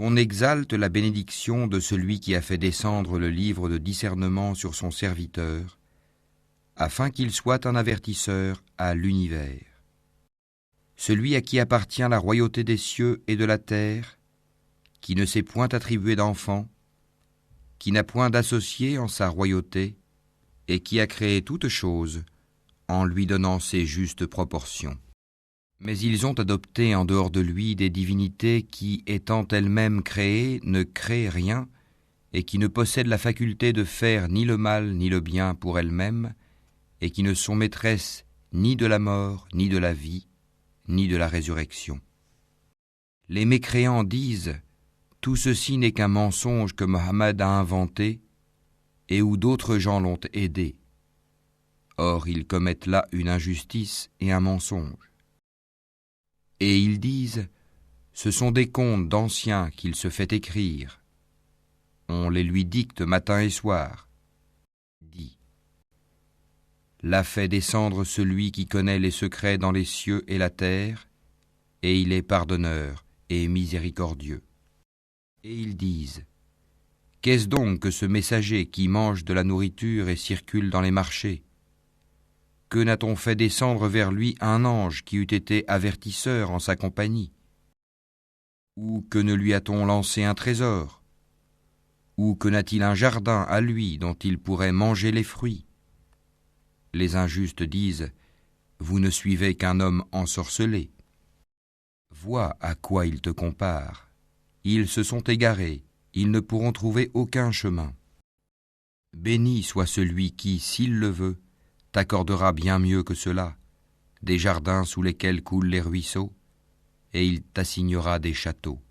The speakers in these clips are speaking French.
qu'on exalte la bénédiction de celui qui a fait descendre le livre de discernement sur son serviteur, afin qu'il soit un avertisseur à l'univers. Celui à qui appartient la royauté des cieux et de la terre, qui ne s'est point attribué d'enfant, qui n'a point d'associé en sa royauté, et qui a créé toutes choses en lui donnant ses justes proportions. Mais ils ont adopté en dehors de lui des divinités qui, étant elles-mêmes créées, ne créent rien, et qui ne possèdent la faculté de faire ni le mal ni le bien pour elles-mêmes, et qui ne sont maîtresses ni de la mort, ni de la vie, ni de la résurrection. Les mécréants disent « Tout ceci n'est qu'un mensonge que Mohammed a inventé et où d'autres gens l'ont aidé. » Or, ils commettent là une injustice et un mensonge. Et ils disent « Ce sont des contes d'anciens qu'il se fait écrire. On les lui dicte matin et soir. » Dis « L'a fait descendre celui qui connaît les secrets dans les cieux et la terre, et il est pardonneur et miséricordieux. » Et ils disent « Qu'est-ce donc que ce messager qui mange de la nourriture et circule dans les marchés? Que n'a-t-on fait descendre vers lui un ange qui eût été avertisseur en sa compagnie? Ou que ne lui a-t-on lancé un trésor? Ou que n'a-t-il un jardin à lui dont il pourrait manger les fruits? » Les injustes disent « Vous ne suivez qu'un homme ensorcelé. Vois à quoi ils te comparent. Ils se sont égarés, ils ne pourront trouver aucun chemin. Béni soit celui qui, s'il le veut, t'accordera bien mieux que cela, des jardins sous lesquels coulent les ruisseaux, et il t'assignera des châteaux. »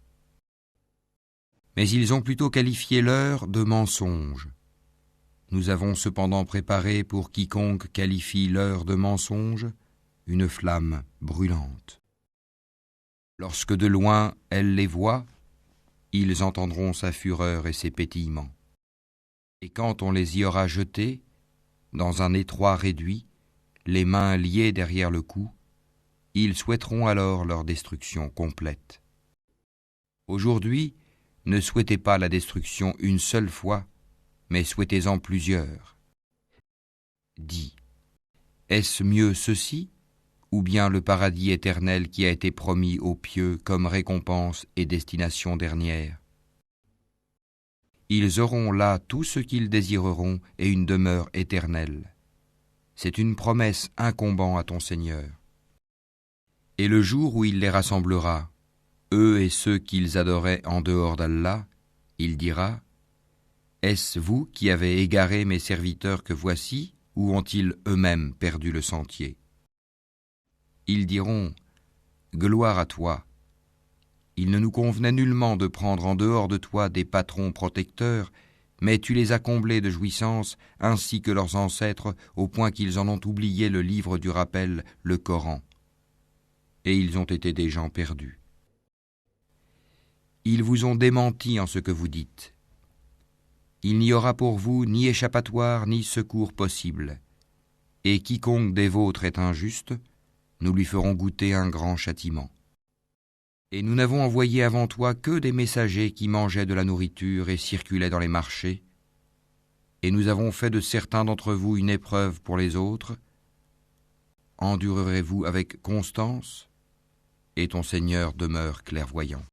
Mais ils ont plutôt qualifié leur de mensonge. Nous avons cependant préparé pour quiconque qualifie leur de mensonge une flamme brûlante. Lorsque de loin elle les voit, ils entendront sa fureur et ses pétillements. Et quand on les y aura jetés, dans un étroit réduit, les mains liées derrière le cou, ils souhaiteront alors leur destruction complète. Aujourd'hui, ne souhaitez pas la destruction une seule fois, mais souhaitez-en plusieurs. Dis, est-ce mieux ceci, ou bien le paradis éternel qui a été promis aux pieux comme récompense et destination dernière? Ils auront là tout ce qu'ils désireront et une demeure éternelle. C'est une promesse incombant à ton Seigneur. Et le jour où il les rassemblera, eux et ceux qu'ils adoraient en dehors d'Allah, il dira « Est-ce vous qui avez égaré mes serviteurs que voici, ou ont-ils eux-mêmes perdu le sentier ?» Ils diront « Gloire à toi ! Il ne nous convenait nullement de prendre en dehors de toi des patrons protecteurs, mais tu les as comblés de jouissances, ainsi que leurs ancêtres, au point qu'ils en ont oublié le livre du rappel, le Coran. Et ils ont été des gens perdus. Ils vous ont démenti en ce que vous dites. Il n'y aura pour vous ni échappatoire ni secours possible. Et quiconque des vôtres est injuste, nous lui ferons goûter un grand châtiment. Et nous n'avons envoyé avant toi que des messagers qui mangeaient de la nourriture et circulaient dans les marchés. Et nous avons fait de certains d'entre vous une épreuve pour les autres. Endurerez-vous avec constance? Et ton Seigneur demeure clairvoyant.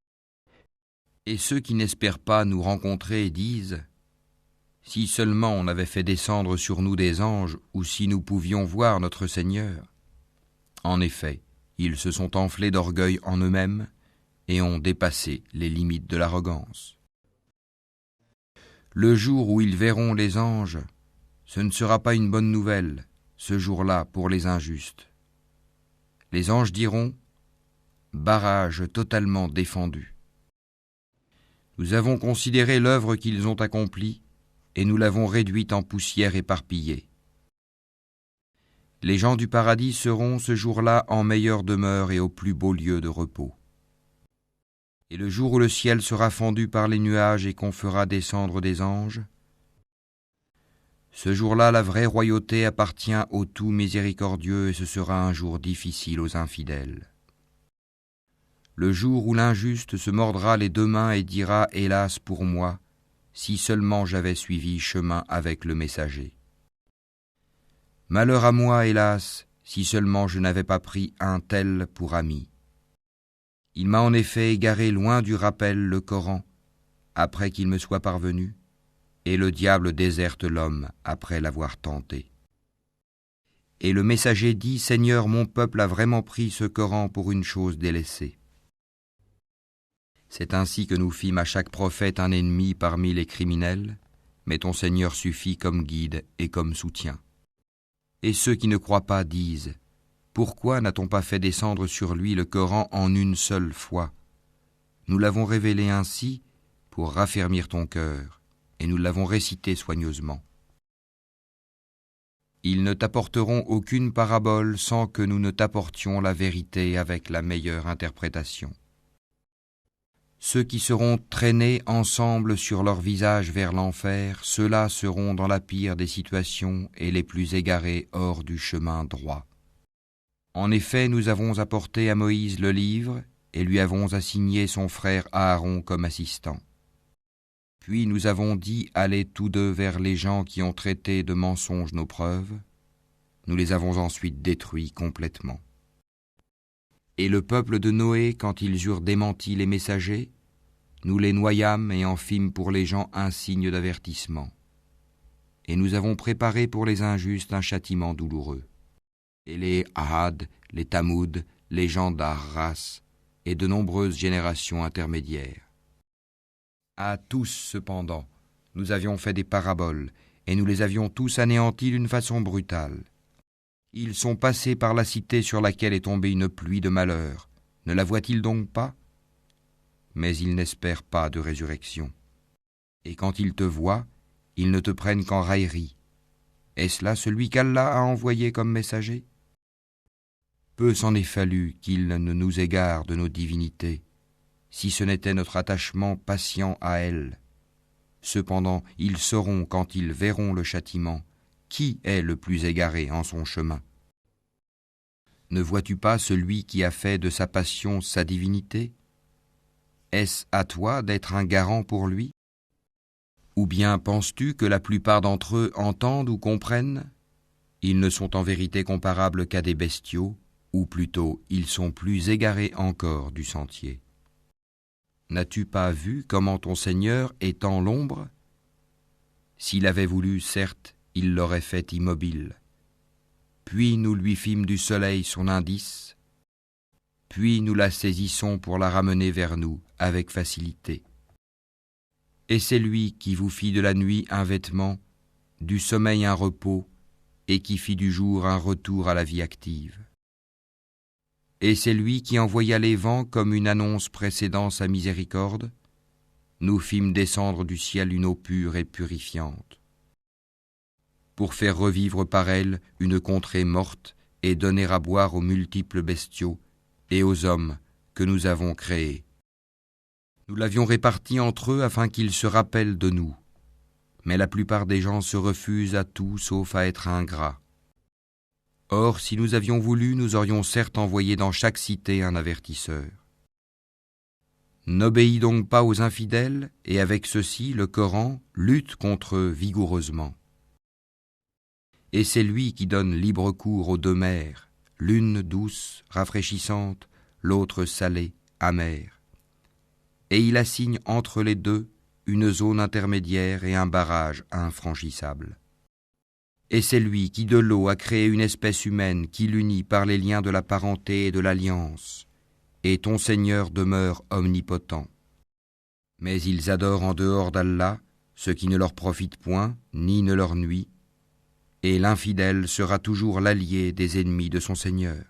Et ceux qui n'espèrent pas nous rencontrer disent « Si seulement on avait fait descendre sur nous des anges, ou si nous pouvions voir notre Seigneur. » En effet, ils se sont enflés d'orgueil en eux-mêmes et ont dépassé les limites de l'arrogance. Le jour où ils verront les anges, ce ne sera pas une bonne nouvelle, ce jour-là pour les injustes. Les anges diront « Barrage totalement défendu. » Nous avons considéré l'œuvre qu'ils ont accomplie et nous l'avons réduite en poussière éparpillée. Les gens du paradis seront ce jour-là en meilleure demeure et au plus beau lieu de repos. Et le jour où le ciel sera fendu par les nuages et qu'on fera descendre des anges, ce jour-là la vraie royauté appartient au tout miséricordieux et ce sera un jour difficile aux infidèles. le jour où l'injuste se mordra les deux mains et dira « Hélas pour moi, si seulement j'avais suivi chemin avec le messager. » Malheur à moi, hélas, si seulement je n'avais pas pris un tel pour ami. Il m'a en effet égaré loin du rappel le Coran, après qu'il me soit parvenu, et le diable déserte l'homme après l'avoir tenté. Et le messager dit, Seigneur, mon peuple a vraiment pris ce Coran pour une chose délaissée. C'est ainsi que nous fîmes à chaque prophète un ennemi parmi les criminels, mais ton Seigneur suffit comme guide et comme soutien. Et ceux qui ne croient pas disent, pourquoi n'a-t-on pas fait descendre sur lui le Coran en une seule fois? Nous l'avons révélé ainsi pour raffermir ton cœur, et nous l'avons récité soigneusement. Ils ne t'apporteront aucune parabole sans que nous ne t'apportions la vérité avec la meilleure interprétation. Ceux qui seront traînés ensemble sur leur visage vers l'enfer, ceux-là seront dans la pire des situations et les plus égarés hors du chemin droit. En effet, nous avons apporté à Moïse le livre et lui avons assigné son frère Aaron comme assistant. Puis nous avons dit, allez tous deux vers les gens qui ont traité de mensonges nos preuves. Nous les avons ensuite détruits complètement. Et le peuple de Noé, quand ils eurent démenti les messagers, nous les noyâmes et en fîmes pour les gens un signe d'avertissement. Et nous avons préparé pour les injustes un châtiment douloureux. Et les Ahad, les Tamoud, les gens d'Arras, et de nombreuses générations intermédiaires. À tous, cependant, nous avions fait des paraboles, et nous les avions tous anéantis d'une façon brutale. Ils sont passés par la cité sur laquelle est tombée une pluie de malheur. Ne la voient-ils donc pas? Mais ils n'espèrent pas de résurrection. Et quand ils te voient, ils ne te prennent qu'en raillerie. Est-ce là celui qu'Allah a envoyé comme messager? Peu s'en est fallu qu'il ne nous égare de nos divinités, si ce n'était notre attachement patient à elles. Cependant, ils sauront quand ils verront le châtiment, qui est le plus égaré en son chemin. Ne vois-tu pas celui qui a fait de sa passion sa divinité? Est-ce à toi d'être un garant pour lui? Ou bien penses-tu que la plupart d'entre eux entendent ou comprennent? Ils ne sont en vérité comparables qu'à des bestiaux, ou plutôt ils sont plus égarés encore du sentier. N'as-tu pas vu comment ton Seigneur étend l'ombre? S'il avait voulu, certes, il l'aurait fait immobile. Puis nous lui fîmes du soleil son indice, puis nous la saisissons pour la ramener vers nous avec facilité. Et c'est lui qui vous fit de la nuit un vêtement, du sommeil un repos, et qui fit du jour un retour à la vie active. Et c'est lui qui envoya les vents comme une annonce précédant sa miséricorde. Nous fîmes descendre du ciel une eau pure et purifiante, pour faire revivre par elle une contrée morte et donner à boire aux multiples bestiaux et aux hommes que nous avons créés. Nous l'avions réparti entre eux afin qu'ils se rappellent de nous. Mais la plupart des gens se refusent à tout sauf à être ingrats. Or, si nous avions voulu, nous aurions certes envoyé dans chaque cité un avertisseur. N'obéis donc pas aux infidèles, et avec ceci, le Coran lutte contre eux vigoureusement. Et c'est lui qui donne libre cours aux deux mers, l'une douce, rafraîchissante, l'autre salée, amère. Et il assigne entre les deux une zone intermédiaire et un barrage infranchissable. Et c'est lui qui de l'eau a créé une espèce humaine qui l'unit par les liens de la parenté et de l'alliance. Et ton Seigneur demeure omnipotent. Mais ils adorent en dehors d'Allah ce qui ne leur profite point, ni ne leur nuit, et l'infidèle sera toujours l'allié des ennemis de son Seigneur.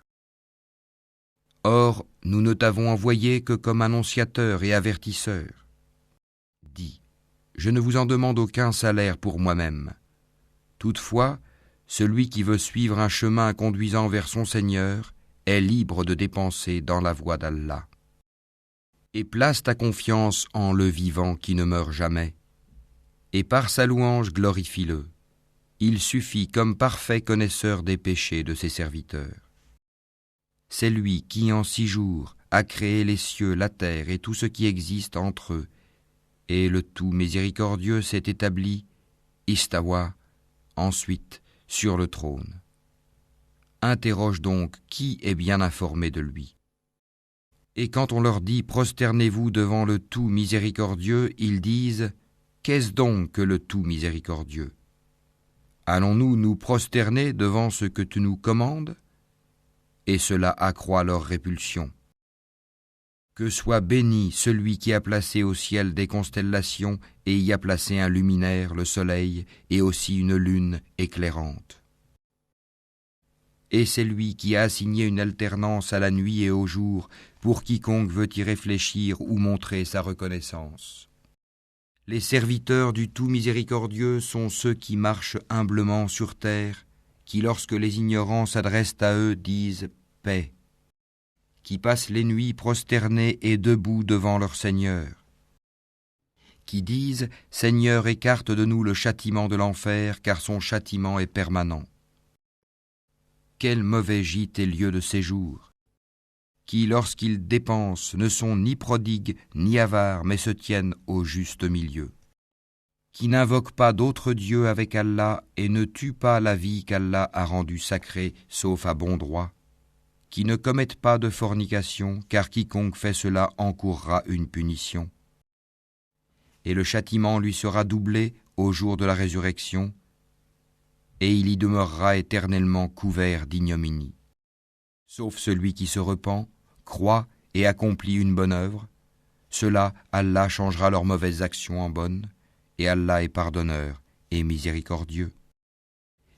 Or, nous ne t'avons envoyé que comme annonciateur et avertisseur. Dis, je ne vous en demande aucun salaire pour moi-même. Toutefois, celui qui veut suivre un chemin conduisant vers son Seigneur est libre de dépenser dans la voie d'Allah. Et place ta confiance en le vivant qui ne meurt jamais, et par sa louange glorifie-le. Il suffit comme parfait connaisseur des péchés de ses serviteurs. C'est lui qui en 6 jours a créé les cieux, la terre et tout ce qui existe entre eux, et le tout miséricordieux s'est établi, istawa, ensuite, sur le trône. Interroge donc qui est bien informé de lui. Et quand on leur dit « Prosternez-vous devant le tout miséricordieux », ils disent « Qu'est-ce donc que le tout miséricordieux ? Allons-nous nous prosterner devant ce que tu nous commandes ?» Et cela accroît leur répulsion. Que soit béni celui qui a placé au ciel des constellations et y a placé un luminaire, le soleil, et aussi une lune éclairante. Et c'est lui qui a assigné une alternance à la nuit et au jour pour quiconque veut y réfléchir ou montrer sa reconnaissance. Les serviteurs du tout miséricordieux sont ceux qui marchent humblement sur terre, qui lorsque les ignorants s'adressent à eux disent « paix », qui passent les nuits prosternés et debout devant leur Seigneur, qui disent « Seigneur, écarte de nous le châtiment de l'enfer, car son châtiment est permanent. » Quel mauvais gîte et lieu de séjour, qui, lorsqu'ils dépensent, ne sont ni prodigues ni avares, mais se tiennent au juste milieu, qui n'invoquent pas d'autre Dieu avec Allah et ne tuent pas la vie qu'Allah a rendue sacrée, sauf à bon droit, qui ne commettent pas de fornication, car quiconque fait cela encourra une punition. Et le châtiment lui sera doublé au jour de la résurrection, et il y demeurera éternellement couvert d'ignominie. Sauf celui qui se repent, croit et accomplit une bonne œuvre, cela Allah changera leurs mauvaises actions en bonnes, et Allah est pardonneur et miséricordieux.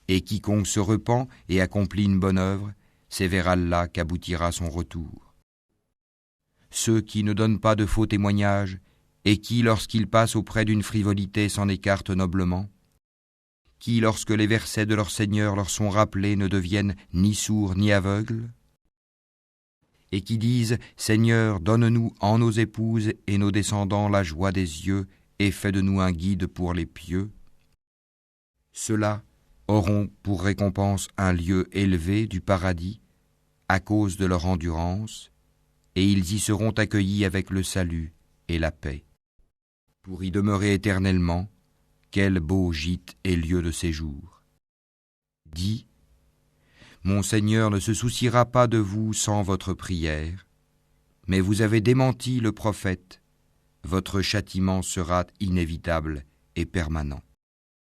Et quiconque se repent et accomplit une bonne œuvre, c'est vers Allah qu'aboutira son retour. Ceux qui ne donnent pas de faux témoignages, et qui, lorsqu'ils passent auprès d'une frivolité, s'en écartent noblement, qui, lorsque les versets de leur Seigneur leur sont rappelés, ne deviennent ni sourds ni aveugles, et qui disent « Seigneur, donne-nous en nos épouses et nos descendants la joie des yeux, et fais de nous un guide pour les pieux », ceux-là auront pour récompense un lieu élevé du paradis à cause de leur endurance, et ils y seront accueillis avec le salut et la paix. Pour y demeurer éternellement, quel beau gîte et lieu de séjour. Dis, mon Seigneur ne se souciera pas de vous sans votre prière, mais vous avez démenti le prophète, votre châtiment sera inévitable et permanent.